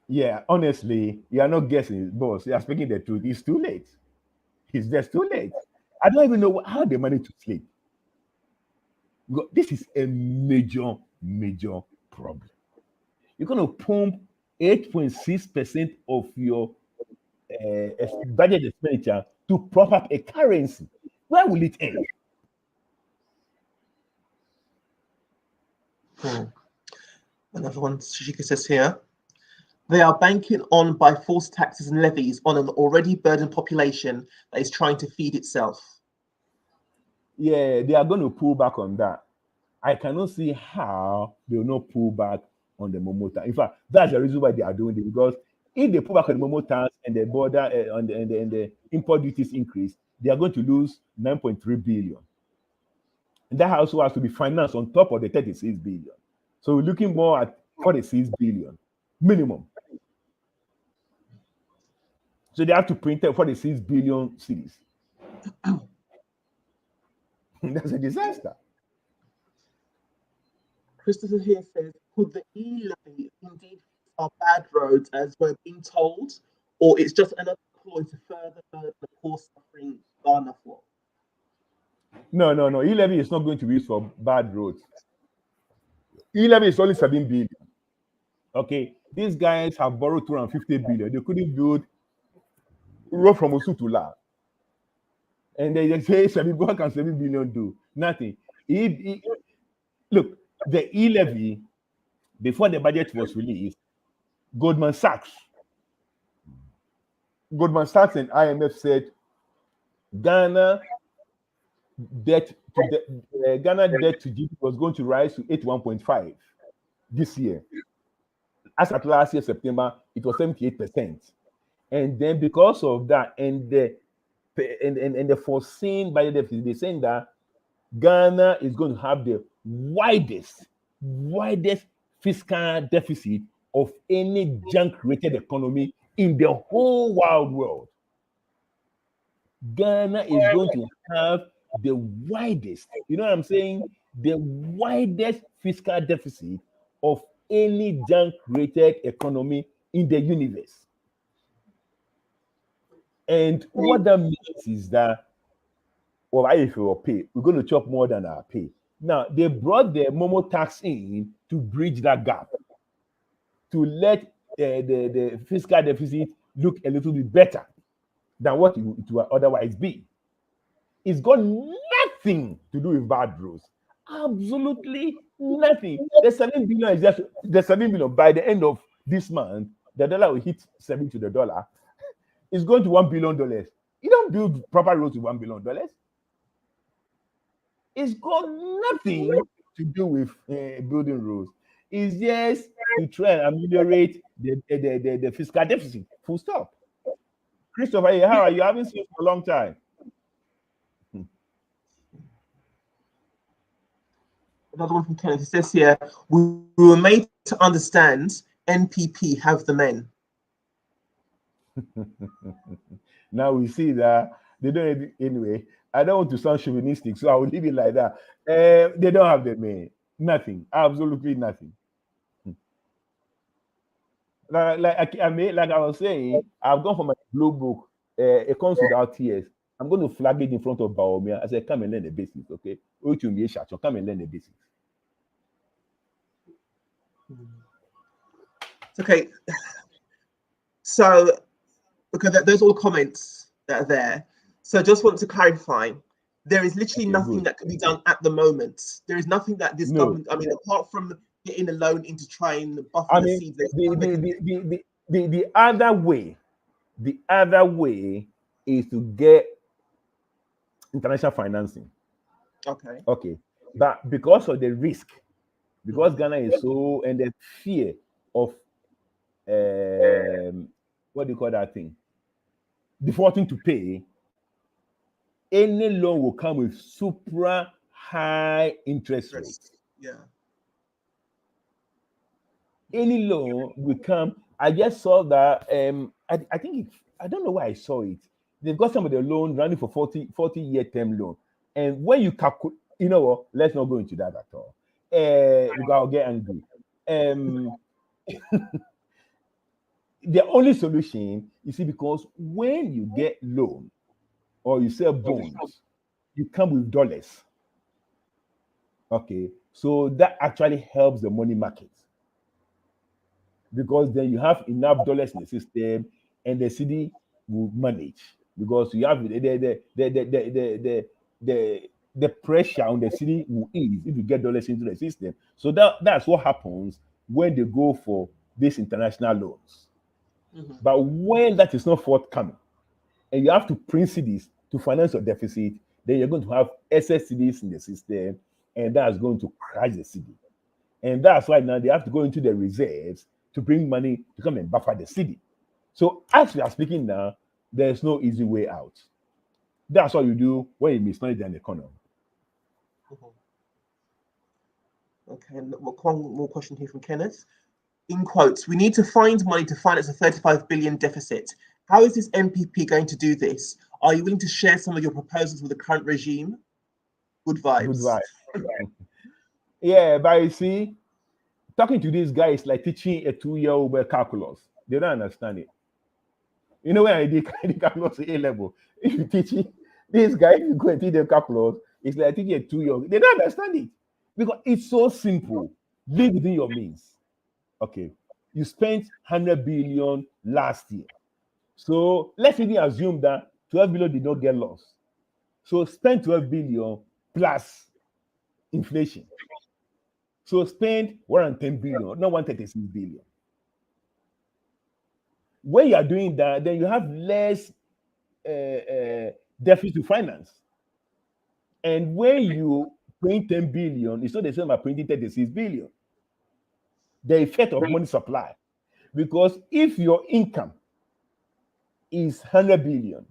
Yeah, honestly, you are not guessing, boss. You are speaking the truth. It's too late. It's just too late. I don't even know how they manage to sleep. This is a major problem. You're going to pump 8.6% of your budget expenditure to prop up a currency. Where will it end? Another one, Shishika says here, they are banking on by forced taxes and levies on an already burdened population that is trying to feed itself. Yeah, they are going to pull back on that. I cannot see how they will not pull back on the Momota. In fact, that's the reason why they are doing it. Because if they pull back on the Momota and the border and the import duties increase, they are going to lose 9.3 billion. And that also has to be financed on top of the 36 billion. So we're looking more at 46 billion minimum. So they have to print 46 billion cities. That's a disaster. Christopher here says, could the e-levy indeed are bad roads as we're being told, or it's just another ploy to further burden the poor suffering Ghana for? No, no, no. E-levy is not going to be used for bad roads. E-levy is only 7 billion. Okay, these guys have borrowed 250 billion. They couldn't build road from Osu to La. And they say, what can 7 billion do? Nothing. Look, the e-levy, before the budget was released, Goldman Sachs and IMF said Ghana debt to GDP was going to rise to 81.5 this year. As at last year, September, it was 78%. And then because of that, and the foreseen by the deficit, they're saying that Ghana is going to have the widest fiscal deficit of any junk-rated economy in the whole wide world. Ghana is going to have the widest, you know what I'm saying? The widest fiscal deficit of any junk-rated economy in the universe. And what that means is that, well, if we pay, we're going to chop more than our pay. Now, they brought the Momo tax in to bridge that gap, to let the fiscal deficit look a little bit better than what it would otherwise be. It's got nothing to do with bad roads. Absolutely nothing. The 7 billion is just the 7 billion. By the end of this month, the dollar will hit 7 to the dollar. It's going to $1 billion. You don't build proper roads with $1 billion. It's got nothing to do with building roads. It's just to try and ameliorate the fiscal deficit. Full stop. Christopher, how are you? I haven't seen you for a long time. Another one from Kenneth. It says here, we were made to understand NPP have the men. Now we see that they don't anyway. I don't want to sound chauvinistic, so I will leave it like that. They don't have the men. Nothing. Absolutely nothing. Like I was saying, I've gone for my blue book. It comes without tears. I'm going to flag it in front of Baomia. I said, come and learn the basics, okay? Come and learn the basics. Okay. So, because there's all the comments that are there. So just want to clarify, there is literally nothing that can be done at the moment. There is nothing that this government, I mean, apart from getting a loan in to try and buffer the seeds. The other way is to get international financing. Okay. But because of the risk, because Ghana is so, and the fear of what do you call that thing? Defaulting to pay, any loan will come with super high interest rates. Yeah. Any loan will come. I just saw that. I think I don't know where I saw it. They've got some of the loan running for 40-year term loan. And when you calculate, you know what? Let's not go into that at all. Because I'll get angry. The only solution, you see, because when you get loan or you sell bonds, you come with dollars. Okay, so that actually helps the money market, because then you have enough dollars in the system, and the Cedi will manage, because you have the pressure on the Cedi will ease if you get dollars into the system. So that's what happens when they go for these international loans. Mm-hmm. But when that is not forthcoming, and you have to print Cedis to finance your deficit, then you're going to have excess Cedis in the system, and that's going to crash the Cedi. And that's why now they have to go into the reserves to bring money to come and buffer the Cedi. So as we are speaking now, there's no easy way out. That's what you do when you mismanage an economy. Mm-hmm. Okay, one more question here from Kenneth. In quotes, we need to find money to finance a 35 billion deficit. How is this MPP going to do this? Are you willing to share some of your proposals with the current regime? Good vibes. Good vibes. Yeah, but you see, Talking to these guys like teaching a 2-year-old calculus. They don't understand it. You know when I did calculus at A level, if you teach these guys, you go and teach them calculus, it's like teaching a 2-year-old. They don't understand it because it's so simple. Live within your means. Okay, you spent 100 billion last year, so let's even assume that 12 billion did not get lost. So spend 12 billion plus inflation. So spend 110 billion, not 136 billion. When you are doing that, then you have less deficit to finance. And when you print 10 billion, it's not the same as printing 36 billion. The effect of money supply. Because if your income is 100 billion,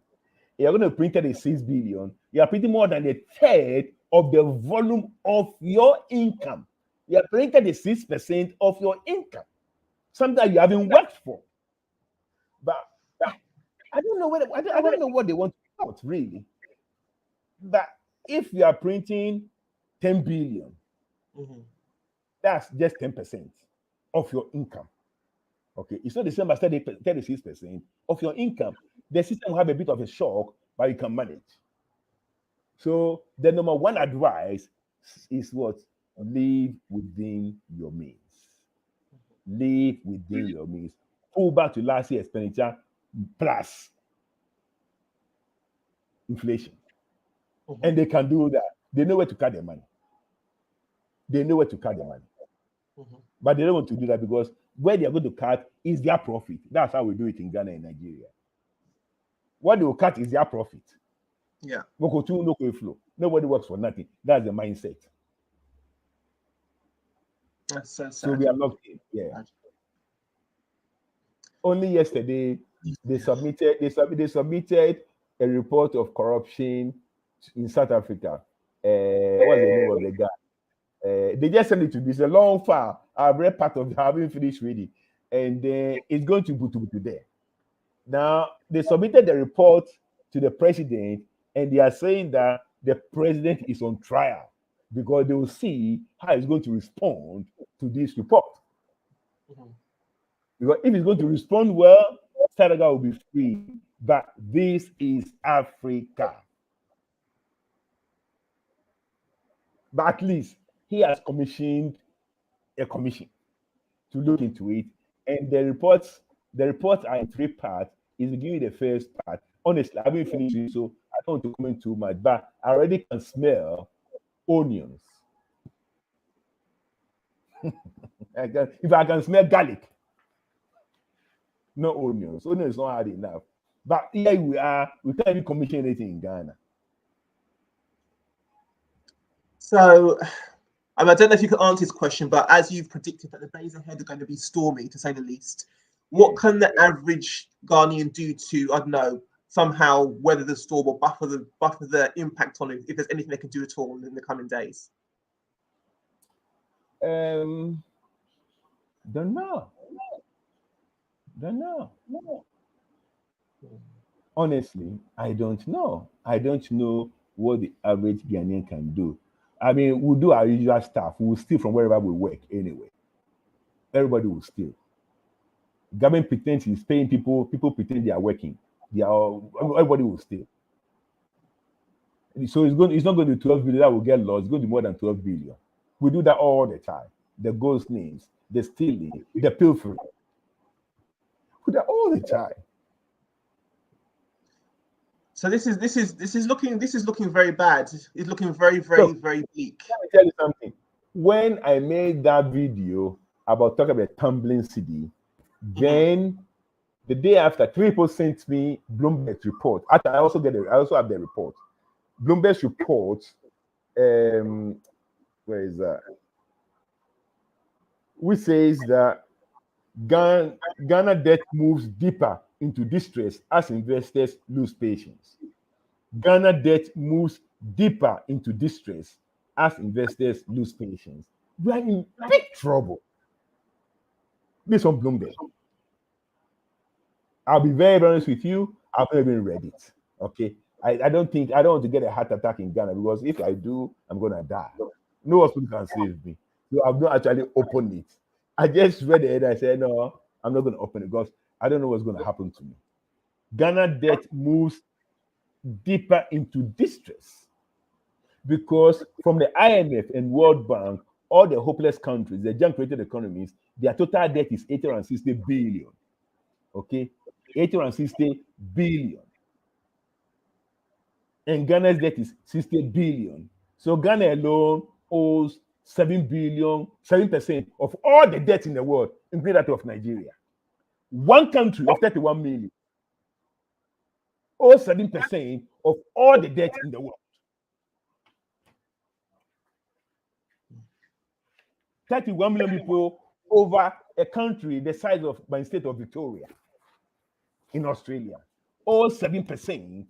you're going to print 36 billion, you are printing more than a third of the volume of your income. You are printing 36% of your income. Something you haven't worked for. But I don't know I don't know what they want to out really. But if you are printing 10 billion, that's just 10% of your income. Okay, it's not the same as 36% of your income. The system will have a bit of a shock, but you can manage. So the number one advice is what? Live within your means. Live within your means. Pull back to last year's expenditure plus inflation. And they can do that. They know where to cut their money. They know where to cut their money. But they don't want to do that because where they are going to cut is their profit. That's how we do it in Ghana and Nigeria. What they will cut is their profit. Yeah. Nobody works for nothing. That's the mindset. That's so sad. So we are locked in. Yeah. Only yesterday they submitted a report of corruption in South Africa. What's the name of the guy? They just sent it to me. It's a long file. I've read part of it. I haven't finished reading. And it's going to be there. Now, they submitted the report to the president, and they are saying that the president is on trial because they will see how he's going to respond to this report. Because if he's going to respond well, South Africa will be free. But this is Africa. But at least he has commissioned a commission to look into it. And the reports are in 3 parts. He's giving you the first part. Honestly, I haven't finished it, so I don't want to comment too much. But I already can smell onions. If I can smell garlic, no onions. Onions is not hard enough. But here we are. We can't even commission anything in Ghana. So, I don't know if you can answer this question, but as you've predicted that the days ahead are going to be stormy, to say the least, what can the average Ghanaian do to, I don't know, somehow weather the storm or buffer the impact on it, if there's anything they can do at all in the coming days? Don't know. Honestly, I don't know. I don't know what the average Ghanaian can do. I mean, we'll do our usual stuff. We'll steal from wherever we work anyway. Everybody will steal. Government pretends he's paying people. People pretend they are working. Everybody will steal. So it's not going to be 12 billion that will get lost. It's going to be more than 12 billion. We do that all the time. The ghost names, the stealing, the pilfering. We do that all the time. So this is looking very bad. It's looking very, very, very bleak. Let me tell you something. When I made that video about talking about tumbling Cedi, then the day after, 3 people sent me Bloomberg's report. I also have the report. Bloomberg's report. Where is that? Which says that Ghana debt moves deeper into distress as investors lose patience. Ghana debt moves deeper into distress as investors lose patience. We are in big trouble. This on Bloomberg. I'll be very, very honest with you. I've not even read it. Okay. I don't want to get a heart attack in Ghana because if I do, I'm gonna die. No hospital can save me. So I've not actually opened it. I just read it. I said, no, I'm not going to open it because I don't know what's going to happen to me. Ghana debt moves deeper into distress because from the IMF and World Bank, all the hopeless countries, the junk-rated economies, their total debt is 860 billion. Okay, 860 billion. And Ghana's debt is 60 billion. So Ghana alone owes 7 billion, 7% of all the debt in the world, including that of Nigeria. One country of 31 million owes 7% of all the debt in the world. 31 million people over a country the size of my state of Victoria in Australia owes 7%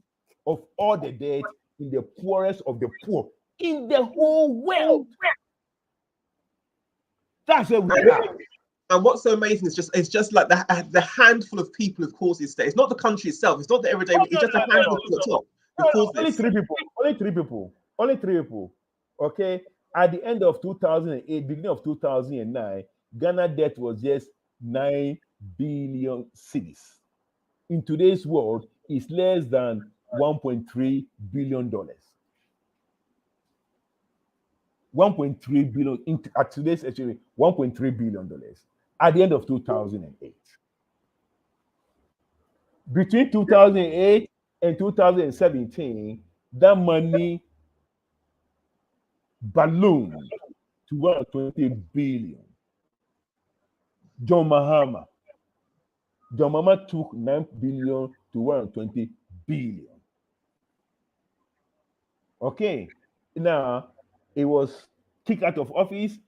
of all the debt in the poorest of the poor in the whole world. That's where we are. And what's so amazing is just like the handful of people who cause this. It's not the country itself. It's not the everyday. It's just a handful of people at top who cause Only this. Only three people. Okay. At the end of 2008, beginning of 2009, Ghana debt was just 9 billion cedis. In today's world, it's less than $1.3 billion. 1.3 billion at today's actually $1.3 billion at the end of 2008. Between 2008 and 2017, that money ballooned to 120 billion. John Mahama took 9 billion to 120 billion. Okay, now it was kicked out of office.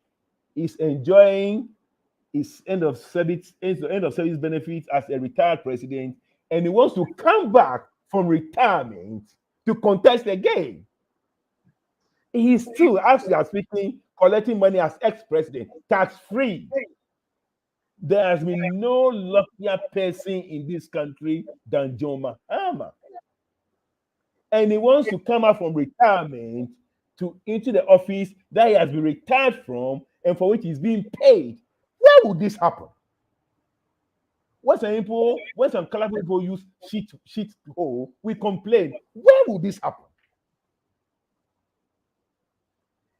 He's enjoying his end of service benefits as a retired president, and he wants to come back from retirement to contest again. He's still, as we are speaking, collecting money as ex-president, tax-free. There has been no luckier person in this country than John Mahama. And he wants to come out from retirement into the office that he has been retired from and for which he's being paid. Where would this happen? When some colorful people use shit to hole, we complain. Where would this happen?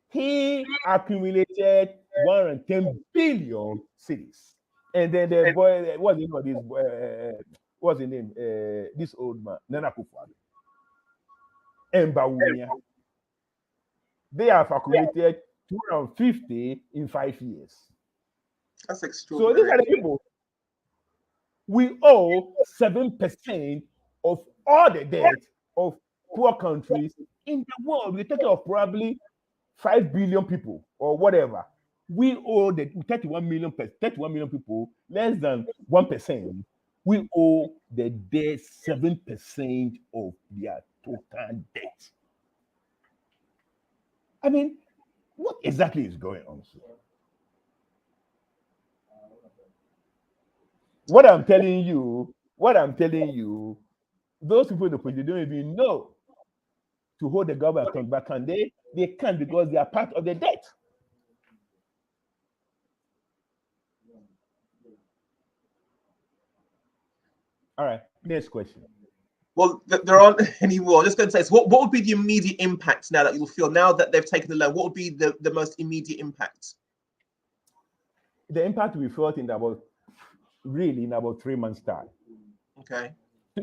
He accumulated 110 billion cedis. And then the boy, what's the name of this boy? What's the name? This old man, Nana Akufo-Addo, and Bawumia. They have accumulated 250 in 5 years. That's extraordinary. So these are the people. We owe 7% of all the debt of poor countries in the world. We're talking of probably 5 billion people or whatever. We owe the 31 million people, less than 1%. We owe the debt 7% of their total debt. I mean, what exactly is going on here? What I'm telling you, those people in the position don't even know to hold the government account back, and they can't because they are part of the debt. All right, next question. Well, there aren't any more. I'm just going to say, so what would be the immediate impact now that you'll feel now that they've taken the loan? What would be the most immediate impact? The impact we felt in about 3 months' time. Okay.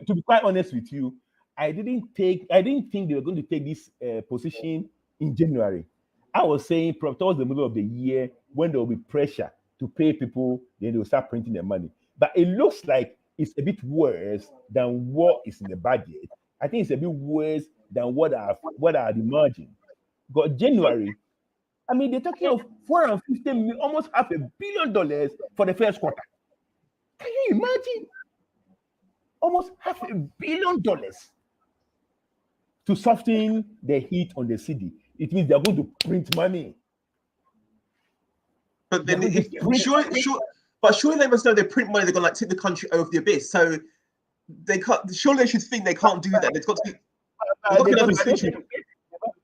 To be quite honest with you, I didn't think they were going to take this position in January. I was saying towards the middle of the year when there will be pressure to pay people, then they will start printing their money. But it looks like it's a bit worse than what is in the budget. I think it's a bit worse than what are the margin. But January, I mean, they're talking of 450 million, almost $500 million for the first quarter. Can you imagine? Almost $500 million to soften the heat on the city. It means they're going to print money. But then, surely they must know they print money. They're going to tip the country over the abyss. So they can't. Surely they should think they can't do that. They've got to.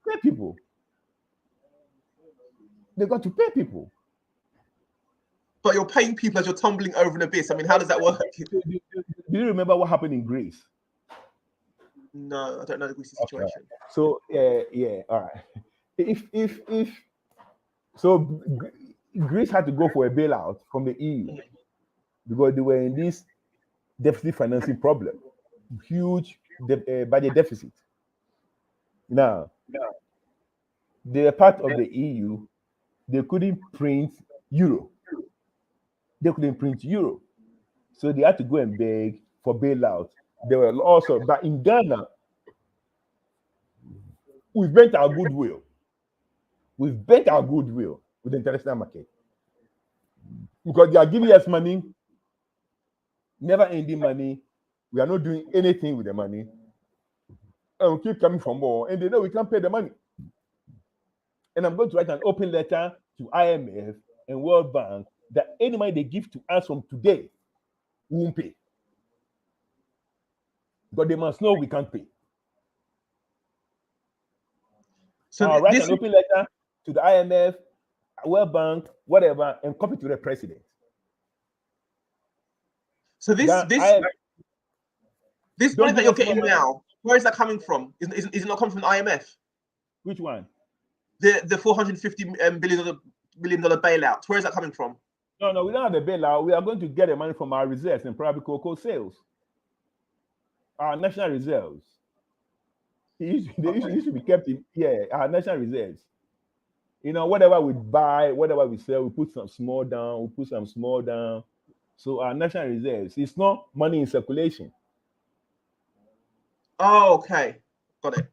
Pay people. They got to pay people. But you're paying people as you're tumbling over an abyss. I mean, how does that work? Do you remember what happened in Greece? No, I don't know the Greece situation. Okay. So yeah, all right. If so, Greece had to go for a bailout from the EU because they were in this deficit financing problem, huge budget deficit. Now, they were part of the EU. They couldn't print euro. They couldn't print euro, so they had to go and beg for bailout. There were also, but in Ghana, we've bent our goodwill. We've bent our goodwill with the international market because they are giving us money, never ending money. We are not doing anything with the money, and we keep coming for more, and they know we can't pay the money. And I'm going to write an open letter to IMF and World Bank that any money they give to us from today, we won't pay. But they must know we can't pay. So I'll write an open letter to the IMF, World Bank, whatever, and copy to the president. So this money that you're getting now, where is that coming from? Is it not coming from the IMF? Which one? The $450 billion bailout. Where is that coming from? No, we don't have the bailout. We are going to get the money from our reserves and probably cocoa sales. Our national reserves. They used to be kept in our national reserves. You know, whatever we buy, whatever we sell, we put some small down, we put some small down. So our national reserves, it's not money in circulation. Oh, okay. Got it.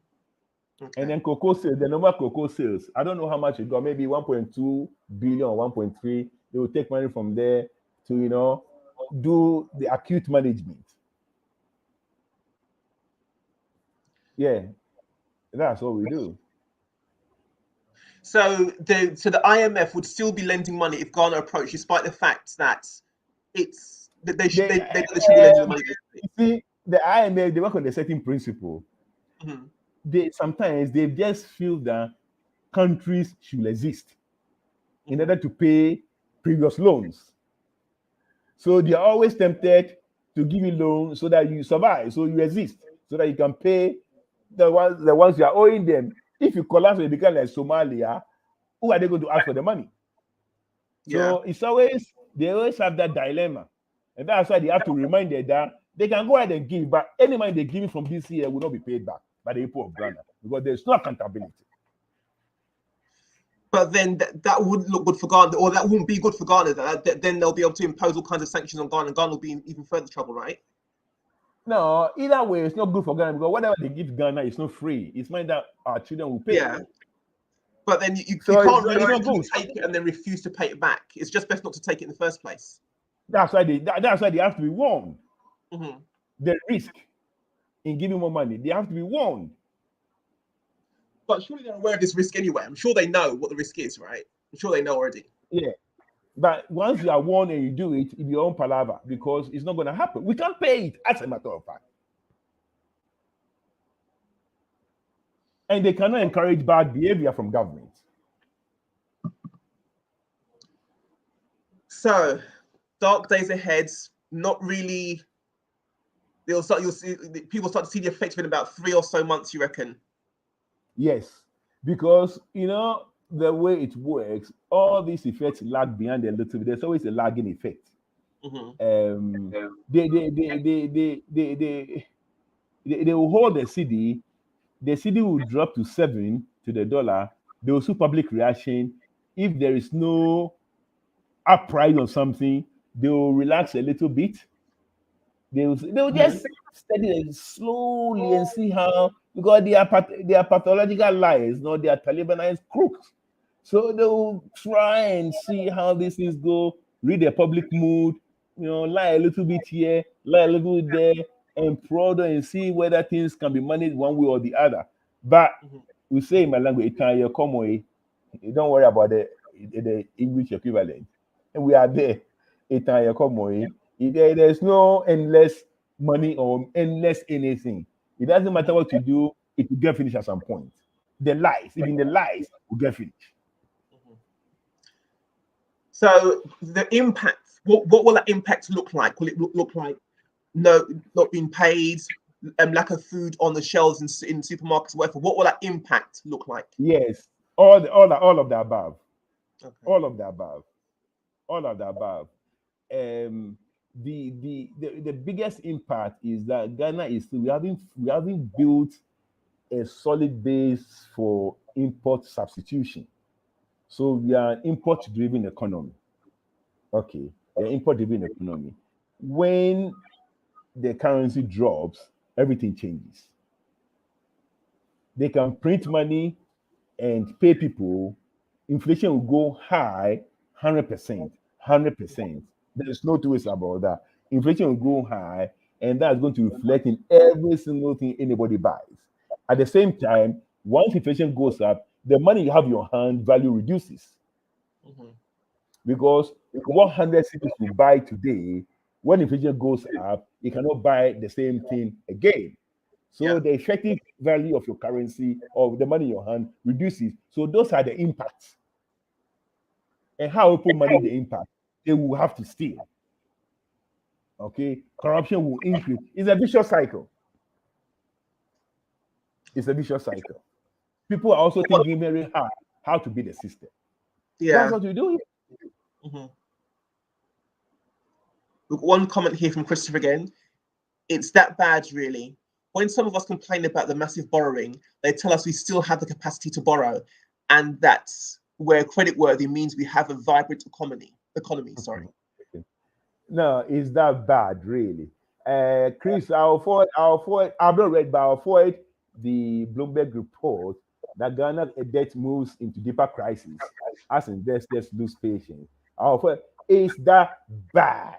Okay. And then cocoa sales, the normal cocoa sales, I don't know how much it got, maybe 1.2 billion or 1.3. They will take money from there to, you know, do the acute management. Yeah, that's what we do. So the IMF would still be lending money if Ghana approached, despite the fact that they should be lending the money. You see, the IMF, they work on a certain principle. Mm-hmm. Sometimes they just feel that countries should exist in order to pay previous loans. So they are always tempted to give you loans so that you survive, so you exist, so that you can pay the ones you are owing them. If you collapse and become like Somalia, who are they going to ask for the money? So they always have that dilemma. And that's why they have to remind them that they can go ahead and give, but any money they give from this year will not be paid back by the people of Ghana because there's no accountability. But then that wouldn't look good for Ghana, or that wouldn't be good for Ghana. Then they'll be able to impose all kinds of sanctions on Ghana, and Ghana will be in even further trouble, right? No, either way, it's not good for Ghana because whatever they give Ghana is not free. It's money that our children will pay. Yeah. But then you can't really take it and then refuse to pay it back. It's just best not to take it in the first place. That's why they have to be warned. Mm-hmm. The risk in giving more money, they have to be warned. But surely they're aware of this risk anyway. I'm sure they know what the risk is, right? I'm sure they know already. Yeah. But once you are warned and you do it, it's your own palaver because it's not going to happen. We can't pay it, as a matter of fact. And they cannot encourage bad behavior from government. So, dark days ahead. Not really. You'll see people start to see the effects within about 3 or so months. You reckon? Yes, because you know the way it works, all these effects lag behind a little bit. There's always a lagging effect. Mm-hmm. They will hold the Cedi. The Cedi will drop to 7 to the dollar. They will see public reaction. If there is no uprising or something, they will relax a little bit. They will just study it slowly and see how, because they are pathological liars, no, they are Talibanized crooks. So they will try and see how these things go, read the public mood, you know, lie a little bit here, lie a little bit there, and prod and see whether things can be managed one way or the other. But we say in my language, don't worry about the English equivalent. And we are there. There's no endless money or endless anything. It doesn't matter what you do, it will get finished at some point. Even the lies will get finished. So the impact, what will that impact look like? Will it look like no, not being paid, lack of food on the shelves in supermarkets, whatever? What will that impact look like? Yes, all of the above, Okay. all of the above, all of the above. Um, the biggest impact is that Ghana is still we haven't built a solid base for import substitution. So we are an import-driven economy. Okay, we are import-driven economy. When the currency drops, everything changes. They can print money and pay people. Inflation will go high, 100%, 100%. There is no two ways about that. Inflation will go high, and that's going to reflect in every single thing anybody buys. At the same time, once inflation goes up, the money you have in your hand value reduces. Mm-hmm. Because 100 cities you buy today, when inflation goes up, you cannot buy the same thing again. So Yeah. the effective value of your currency or the money in your hand reduces. So those are the impacts. And how people manage the impact, they will have to steal. Okay, corruption will increase. It's a vicious cycle. It's a vicious cycle. People are also thinking very hard how to beat the system. That's Yeah. what we do. Mm-hmm. We've got one comment here from Christopher again. It's that bad, really. When some of us complain about the massive borrowing, they tell us we still have the capacity to borrow, and that's where creditworthy means we have a vibrant economy. Sorry. No, it's that bad, really. Chris, I've not read, but I'll forward the Bloomberg report that Ghana's debt moves into deeper crisis as investors lose patience. I'll forward, it's that bad.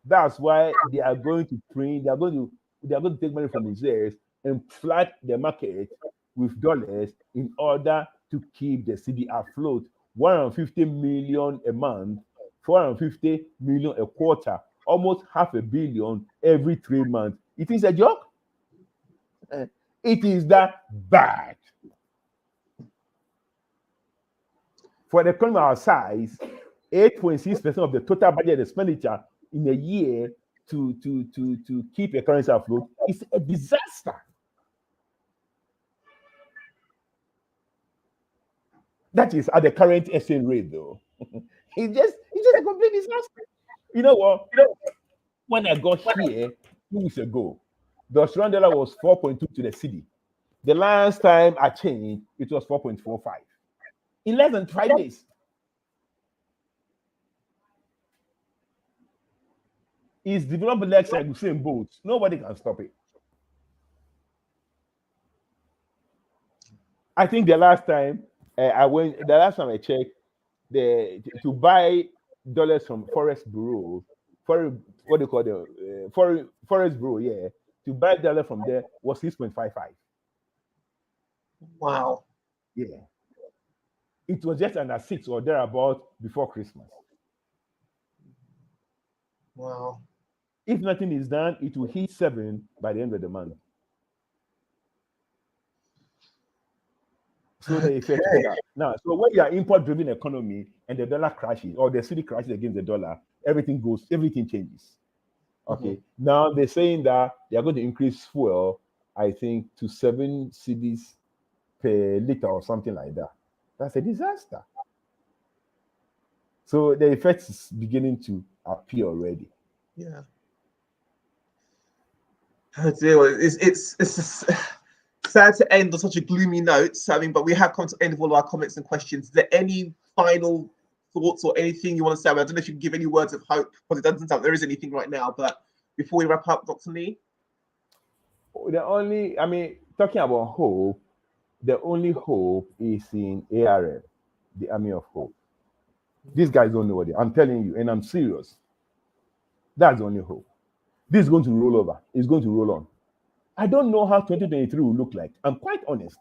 That's why they are going to print, they are going to take money from reserves and flood the market with dollars in order to keep the city afloat. 150 million a month, 450 million a quarter, almost half a billion every 3 months. It is a joke. It is that bad. For the economy our size, 8.6% of the total budget expenditure in a year to keep a currency afloat is a disaster. That is at the current exchange rate, though. It's just a complete disaster. You know what? When I got here 2 weeks ago, the Australian dollar was 4.2 to the cedi. The last time I changed, it was 4.45 in less than 5 days. It's developed like Usain Bolt. Nobody can stop it. I think the last time I checked, to buy dollars from Forex Bureau, what do you call the Forex Bureau? Yeah, to buy dollar from there was 6.55. Wow. Yeah, it was just under 6 or thereabout before Christmas. Wow. If nothing is done, it will hit 7 by the end of the month. So the effect is that. Now, so when you are import-driven economy and the dollar crashes or the cedi crashes against the dollar, everything changes. Okay. Mm-hmm. Now they're saying that they are going to increase fuel, I think, to 7 cedis per liter or something like that. That's a disaster. So the effect is beginning to appear already. Yeah. Oh dear, it's just sad to end on such a gloomy note. I mean, but we have come to the end of all our comments and questions. Is there any final thoughts or anything you want to say? I don't know if you can give any words of hope, because it doesn't sound like there is anything right now. But before we wrap up, Dr. Nii? Talking about hope, the only hope is in ARM, the Army of Hope. These guys don't know what I'm telling you, and I'm serious. That's the only hope. This is going to roll over. It's going to roll on. I don't know how 2023 will look like. I'm quite honest.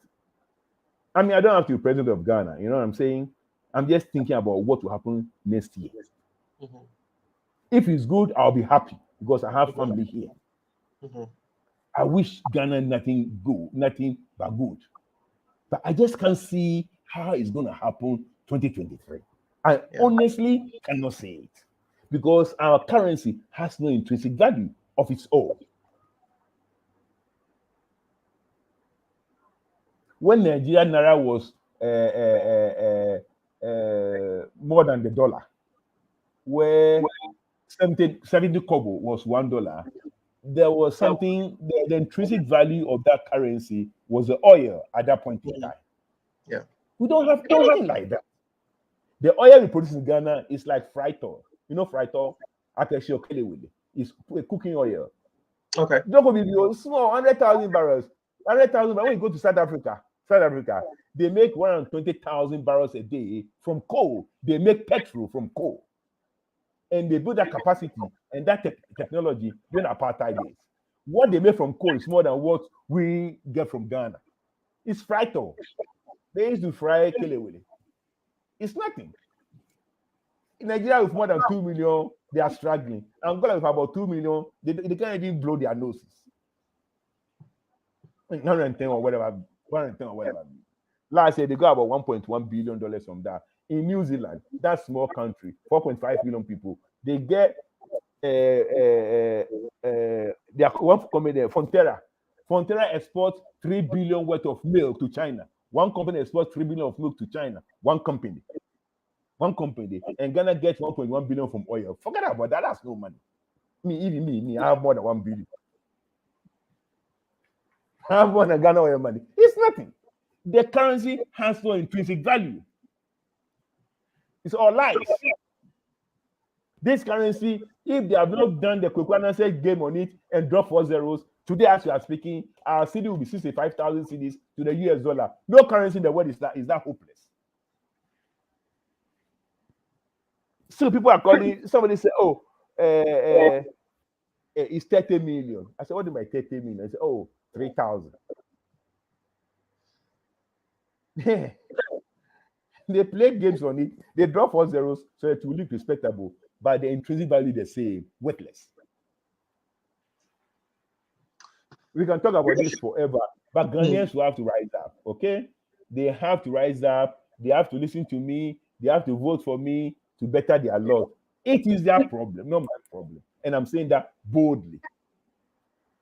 I don't have to be president of Ghana. You know what I'm saying? I'm just thinking about what will happen next year. Mm-hmm. If it's good, I'll be happy because I have family here. Mm-hmm. I wish Ghana nothing but good. But I just can't see how it's going to happen 2023. I honestly cannot say it because our currency has no intrinsic value of its own. When Nigerian naira was more than the dollar, where 70 kobo was $1, there was something, the intrinsic value of that currency was the oil at that point in time. Yeah. We don't have anything like that. The oil we produce in Ghana is like fried oil. You know fried oil? Actually, it's cooking oil. Okay. Don't go be small, 100,000 barrels. 100,000 barrels. When you go to South Africa, they make 120,000 barrels a day from coal. They make petrol from coal. And they build that capacity and that technology during apartheid days. What they make from coal is more than what we get from Ghana. It's fried oil. They used to fry kelewele. It's nothing. In Nigeria, with more than 2 million, they are struggling. Angola, with about 2 million, they can't even blow their noses. 110 or whatever. 110 or whatever. Last year, they got about $1.1 billion from that. In New Zealand, that small country, 4.5 million people, they get their one company there, Fonterra. Fonterra exports 3 billion worth of milk to China. One company exports 3 billion of milk to China. One company, and Ghana gets 1.1 billion from oil. Forget about that. That's no money. Me, I have more than 1 billion. I have more than Ghana oil money. It's nothing. The currency has no intrinsic value. It's all lies. This currency, if they have not done the Kwekwanase game on it and drop 4 zeros, today as we are speaking, our Cedi will be 65,000 cedis to the US dollar. No currency in the world is that hopeless. So people are calling, somebody say, oh, it's 30 million. I said, what do you mean 30 million? I said, oh, 3,000. They play games on it. They drop 4 zeros so it will look respectable, but the intrinsic value is the same, worthless. We can talk about this forever, but Ghanaians will have to rise up, okay? They have to rise up. They have to listen to me. They have to vote for me to better their lot. It is their problem, not my problem. And I'm saying that boldly.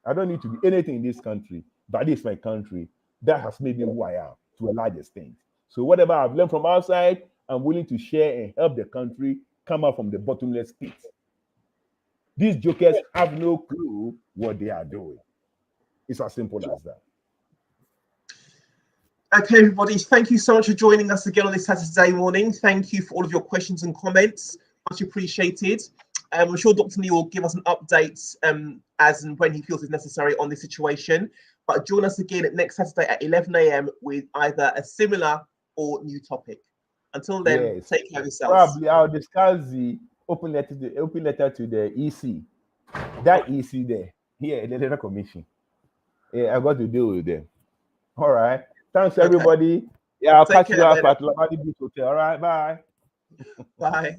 I don't need to be anything in this country, but this is my country. That has made me who I am to a large extent. So whatever I've learned from outside, I'm willing to share and help the country come out from the bottomless pit. These jokers have no clue what they are doing. It's as simple as that. Okay, everybody, thank you so much for joining us again on this Saturday morning. Thank you for all of your questions and comments. Much appreciated. I'm sure Dr. Nii will give us an update as and when he feels is necessary on this situation. But join us again next Saturday at 11 a.m. with either a similar or new topic. Until then, Yes. take care of yourselves. Probably I'll discuss the open letter to the EC. That EC there. Yeah, the letter commission. Yeah, I got to deal with them. All right. Thanks, everybody. Yeah, I'll catch you up at Lamadi Beach Hotel. All right, bye. Bye.